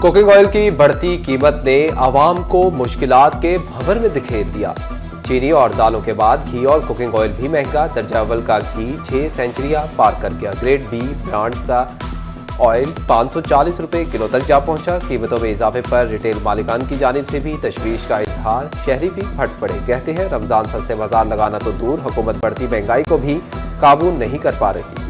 Cooking oil की बढ़ती कीमत ने आवाम को मुश्किलात के भंवर में धकेल दिया। चीनी और दालों के बाद घी और कुकिंग ऑयल भी महंगा। दर्जा अव्वल का घी 6 सेंचुरियां पार कर गया। ग्रेड बी ब्रांड्स का ऑयल 540 रुपए किलो तक जा पहुंचा। कीमतों में इजाफे पर रिटेल मालिकान की जानिब से भी तशवीश का इजहार। शहरी भी फट पड़े। कहते हैं रमजान सस्ते बाजार लगाना तो दूर, हुकूमत बढ़ती महंगाई को भी काबू नहीं कर पा रही।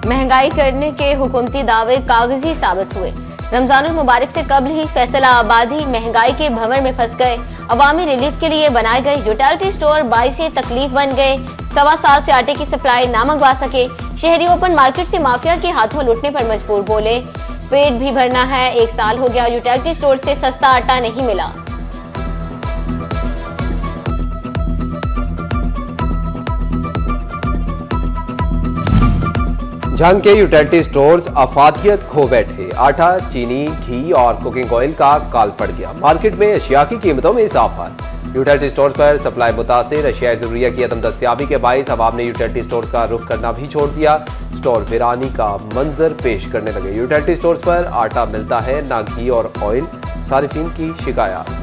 महंगाई करने के हुकूमती दावे कागजी साबित हुए। रमजानुल मुबारक से कबल ही फैसलाबादी महंगाई के भंवर में फंस गए। अवामी रिलीफ के लिए बनाए गए यूटिलिटी स्टोर बाई से तकलीफ बन गए। 1.25 साल से आटे की सप्लाई ना मंगवा सके। शहरी ओपन मार्केट से माफिया के हाथों लुटने पर मजबूर। बोले पेट भी भरना है, 1 साल हो गया यूटिलिटी स्टोर से सस्ता आटा नहीं मिला। झंग के यूटिलिटी स्टोर्स अफादियत खो बैठे। आटा, चीनी, घी और कुकिंग ऑयल का काल पड़ गया। मार्केट में अशिया की कीमतों में इजाफा। यूटिलिटी स्टोर्स पर सप्लाई मुतासिर। अशिया जरूरिया की अदम दस्तियाबी के बाइस अवाम ने यूटिलिटी स्टोर का रुख करना भी छोड़ दिया। स्टोर वीरानी का मंजर पेश करने लगे। यूटिलिटी स्टोर्स पर आटा मिलता है ना घी और ऑयल, सारिफीन की शिकायत।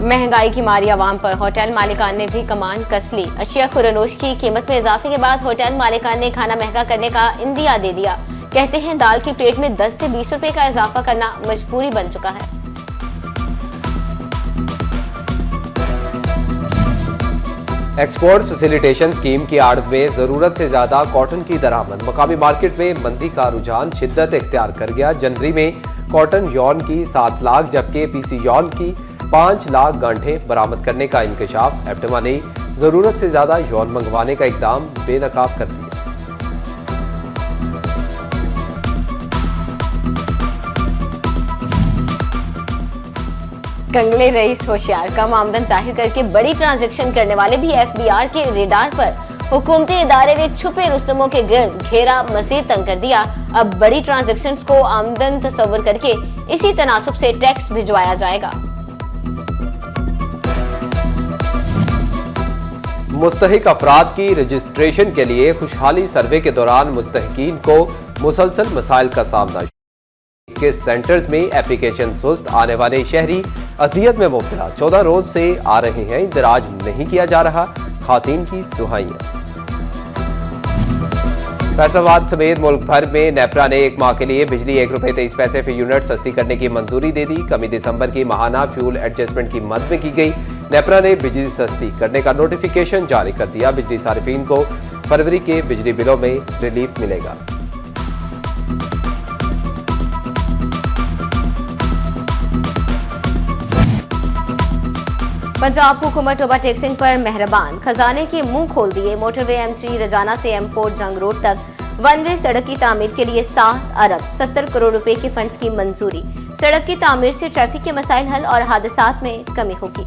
महंगाई की मारी आवाम पर होटल मालिकान ने भी कमान कस ली। अशिया खुरनोश की कीमत में इजाफे के बाद होटल मालिकान ने खाना महंगा करने का इंदिया दे दिया। कहते हैं दाल की प्लेट में 10 से 20 रुपए का इजाफा करना मजबूरी बन चुका है। एक्सपोर्ट फैसिलिटेशन स्कीम की आड़ में जरूरत से ज्यादा कॉटन की दरामद। मकामी मार्केट में मंदी का रुझान शिद्दत इख्तियार कर गया। जनवरी में कॉटन यॉन की 7 लाख जबकि पीसी यॉन की 5 लाख गांठें बरामद करने का इंकशाफ। एफटेमा ने जरूरत से ज्यादा यौन मंगवाने का इकदाम बेनकाब कर दिया। कंगले रईस होशियार, कम आमदन जाहिर करके बड़ी ट्रांजैक्शन करने वाले भी एफबीआर के रेडार पर। हुकूमती इदारे ने छुपे रुस्तमों के गिर्द घेरा मजीद तंग कर दिया। अब बड़ी ट्रांजैक्शंस को आमदन तस्वर करके इसी तनासुब से टैक्स भिजवाया जाएगा। मुस्तहिक अफराद की रजिस्ट्रेशन के लिए खुशहाली सर्वे के दौरान मुस्तहिकीन को मुसलसल मसाइल का सामना। के सेंटर्स में एप्लीकेशन सुस्त, आने वाले शहरी अजियत में मुब्तला। 14 रोज से आ रहे हैं, इंदराज नहीं किया जा रहा। खातीन की दुहाइयां। फैसलाबाद समेत मुल्क भर में नेपरा ने 1 माह के लिए बिजली ₹1.23 फी यूनिट सस्ती करने की मंजूरी दे दी। कमी दिसंबर की माहाना फ्यूल एडजस्टमेंट की मद में की गई। नेपरा ने बिजली सस्ती करने का नोटिफिकेशन जारी कर दिया। बिजली सारिफीन को फरवरी के बिजली बिलों में रिलीफ मिलेगा। पंजाब हुकूमत ओवरटेक्सिंग पर मेहरबान, खजाने के मुंह खोल दिए। मोटरवे M3 रजाना से एमपोर्ट जंग रोड तक 1 वे सड़क की तामीर के लिए 7 अरब 70 करोड़ रुपए के फंड्स की मंजूरी। सड़क की तामीर से ट्रैफिक के मसाइल हल और हादसात में कमी होगी।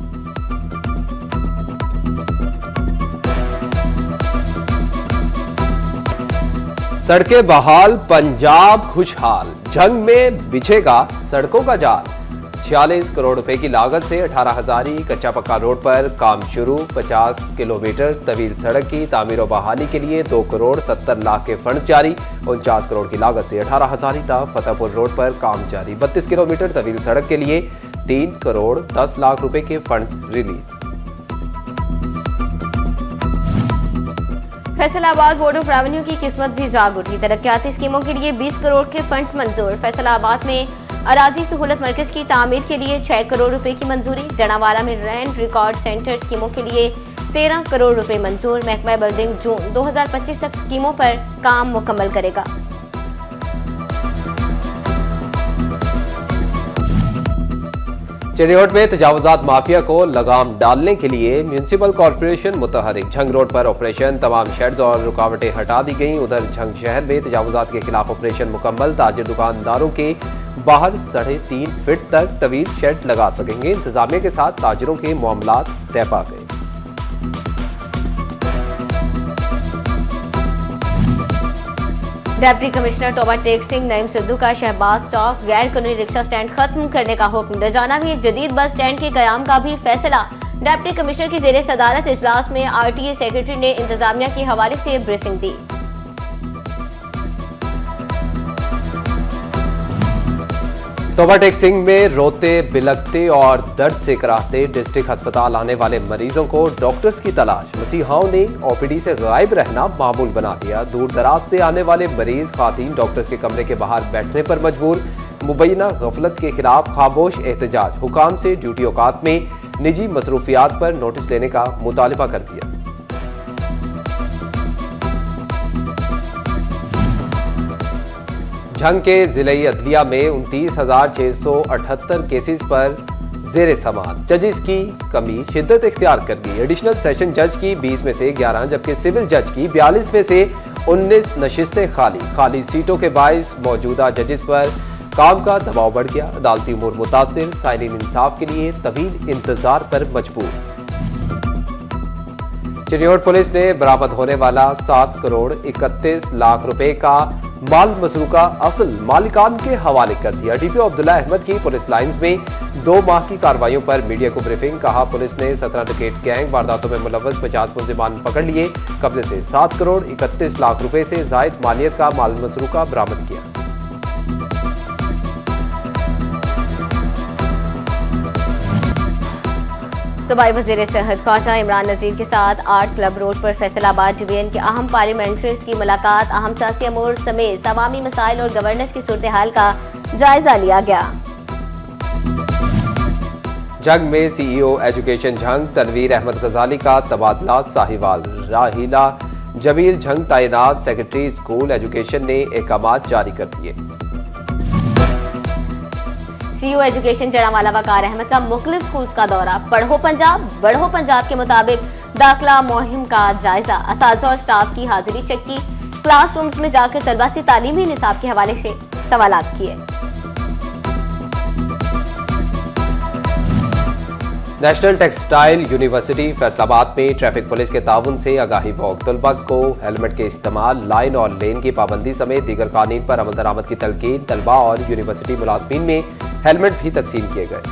सड़कें बहाल, पंजाब खुशहाल। जंग में बिछेगा सड़कों का जाल। 46 करोड़ रुपए की लागत से 18,000 कच्चा पक्का रोड पर काम शुरू। 50 किलोमीटर तवील सड़क की तामीर और बहाली के लिए 2 करोड़ 70 लाख के फंड जारी। 49 करोड़ की लागत से 18,000 तक फतेहपुर रोड पर काम जारी। 32 किलोमीटर तवील सड़क के लिए 3 करोड़ 10 लाख रुपए के fund release. Faisalabad board of revenue की किस्मत भी जाग उठी। तरक्याती स्कीमों के लिए 20 करोड़ के फंड्स मंजूर। फैसलाबाद में अराजी सहूलत मरकज की तामीर के लिए 6 करोड़ रुपए की मंजूरी। जनावाला में लैंड रिकॉर्ड सेंटर स्कीमों के लिए 13 करोड़ रुपए मंजूर। महकमा बिल्डिंग जून 2025 तक स्कीमों पर काम मुकम्मल करेगा। चिड़ियोट में तजावुजात माफिया को लगाम डालने के लिए म्यूनिसिपल कॉर्पोरेशन मुतहरिक। झंग रोड पर ऑपरेशन, तमाम शेड्स और रुकावटें हटा दी गईं। उधर झंग शहर में तजावुजात के खिलाफ ऑपरेशन मुकम्मल। ताजिर दुकानदारों के बाहर 3.5 फीट तक तवील शेड लगा सकेंगे। इंतजामिया के साथ ताजिरों के मामलात तय पा गए। डिप्टी कमिश्नर तोबा टेक सिंह नईम सिद्धू का शहबाज चौक गैर कानूनी रिक्शा स्टैंड खत्म करने का हुक्म। रजाना में जदीद बस स्टैंड के कयाम का भी फैसला। डिप्टी कमिश्नर की जेर सदारत इजलास में आरटीए सेक्रेटरी ने इंतजामिया के हवाले से ब्रीफिंग दी। तोबा टेक सिंह में रोते बिलखते और दर्द से कराहते डिस्ट्रिक्ट अस्पताल आने वाले मरीजों को डॉक्टर्स की तलाश। मसीहाओं ने ओपीडी से गायब रहना मामूल बना दिया। दूर दराज से आने वाले मरीज खातीन डॉक्टर्स के कमरे के बाहर बैठने पर मजबूर। मुबैना गफलत के खिलाफ खामोश एहतजाज। हुकाम से ड्यूटी औकात में निजी मसरूफियात पर नोटिस लेने का मुतालबा कर दिया। झंग के जिले अदलिया में 29,678 केसेस पर जेर समाअत। जजेस की कमी शिद्दत इख्तियार कर गई। एडिशनल सेशन जज की 20 में से 11 जबकि सिविल जज की 42 में से 19 नशिस्तें खाली सीटों के बायस मौजूदा जजेस पर काम का दबाव बढ़ गया। अदालती उमूर मुतासिर, साइलिन इंसाफ के लिए तवील इंतजार पर मजबूर। चिन्योट पुलिस ने बरामद होने वाला 7 करोड़ 31 लाख रुपए का माल मसरूका असल मालिकान के हवाले कर दिया। डीपीओ अब्दुल्ला अहमद की पुलिस लाइंस में 2 माह की कार्रवाइयों पर मीडिया को ब्रीफिंग। कहा, पुलिस ने 17 डकैत गैंग वारदातों में मुलव्वस 50 मुलजिमान पकड़ लिए। कब्जे से 7 करोड़ 31 लाख रुपए से जायद मालियत का माल मसरूका बरामद किया। सूबाई वज़ीर सेहत ख्वाजा इमरान नज़ीर के साथ आर्ट क्लब रोड पर फैसलाबाद डिवीजन के अहम पार्लियामेंट्रीज की मुलाकात। अहम सियासी अमूर समेत तमामी मसाइल और गवर्नेंस की सूरत हाल का जायजा लिया गया। जंग में सीईओ एजुकेशन झंग तनवीर अहमद गजाली का तबादला साहिवाल। राहीला जमील झंग तैनात। सेक्रेटरी स्कूल एजुकेशन ने अहकामात जारी कर दिए। सीईओ एजुकेशन जड़ावाला वकार अहमद का मुख्तलिफ स्कूल्स का दौरा। पढ़ो पंजाब बढ़ो पंजाब के मुताबिक दाखिला मुहिम का जायजा। असातिज़ा और स्टाफ की हाजिरी चेक की। क्लासरूम्स में जाकर तलबा से तालीमी निसाब के हवाले से सवालात किए। नेशनल टेक्सटाइल यूनिवर्सिटी फैसलाबाद में ट्रैफिक पुलिस के ताउन से आगाही वॉक। तलबा को हेलमेट के इस्तेमाल, लाइन और लेन की पाबंदी समेत दीगर कानून पर अमल दरामद की तलकीन। तलबा और यूनिवर्सिटी मुलाजमीन में हेलमेट भी तकसीम किए गए।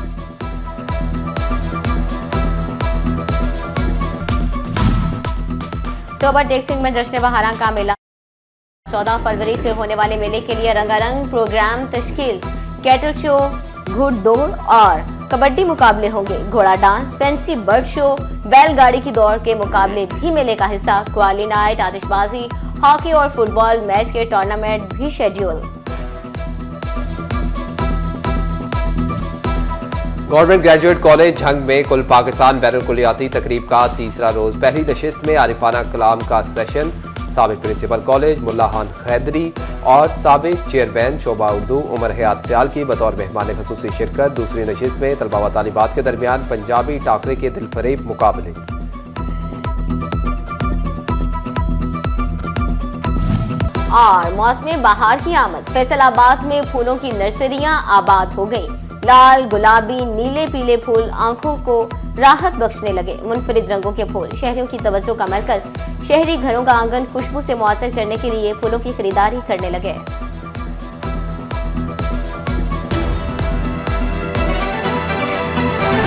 तोबा टेक सिंह में जश्न बहारां का मेला। 14 फरवरी से होने वाले मेले के लिए रंगारंग प्रोग्राम तश्कील। कैटल शो, घुड़दौड़ और कबड्डी मुकाबले होंगे। घोड़ा डांस, फैंसी बर्ड शो, बैलगाड़ी की दौड़ के मुकाबले भी मेले का हिस्सा। क्वाली नाइट, आतिशबाजी, हॉकी और फुटबॉल मैच के टूर्नामेंट भी schedule. Government graduate college Jhang में कुल पाकिस्तान बैनुल-कुलियाती तकरीब का तीसरा रोज। पहली नशिस्त में आरिफाना कलाम का सेशन। साबिक प्रिंसिपल कॉलेज मुल्ला खान खैदरी और साबिक चेयरमैन शोबा उर्दू उमर हयात सियाल की बतौर मेहमान खसूसी शिरकत। दूसरी नशिस्त में तलबा व तालिबात के दरमियान पंजाबी टाकरे के दिलफरेब मुकाबले। और मौसम बहार की आमद। फैसलाबाद में फूलों की नर्सरियां आबाद हो गई। लाल, गुलाबी, नीले पीले फूल आंखों को राहत बख्शने लगे। मुनफरिद रंगों के फूल शहरियों की तवज्जो का मरकज। शहरी घरों का आंगन खुशबू से मुअत्तर करने के लिए फूलों की खरीदारी करने लगे।